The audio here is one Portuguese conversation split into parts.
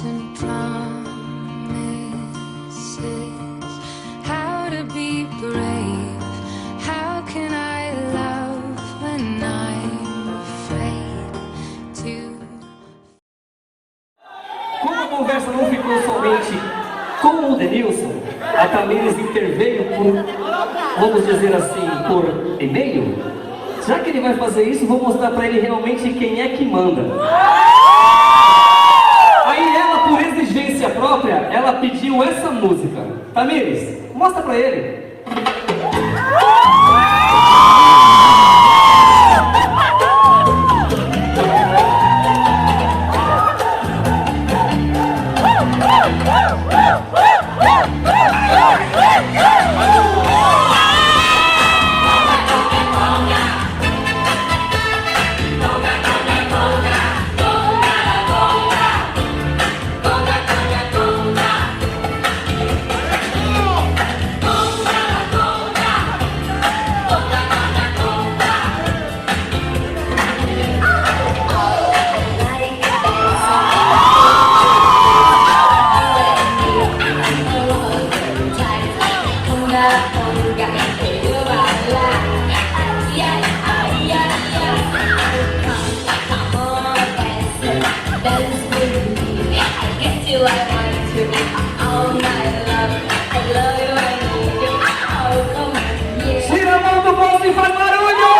and promises, how to be brave, how can I love when I'm afraid to. Como a conversa não ficou somente com o Denilson, a Tamires interveio por, vamos dizer assim, por e-mail. Já que ele vai fazer isso, vou mostrar pra ele realmente quem é que manda. Aí ela, por exigência própria, ela pediu essa música. Tamires, mostra pra ele. Tira a mão do bolso e faz barulho!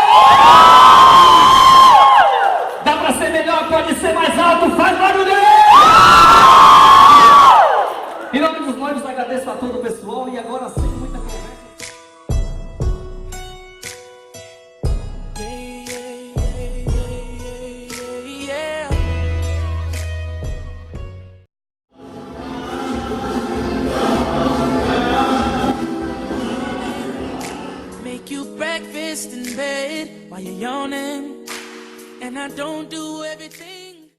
Dá pra ser melhor, pode ser mais alto, faz barulho! Em nome dos noivos, agradeço a todo o pessoal e agora sem muita conversa. Breakfast in bed while you're yawning, and I don't do everything.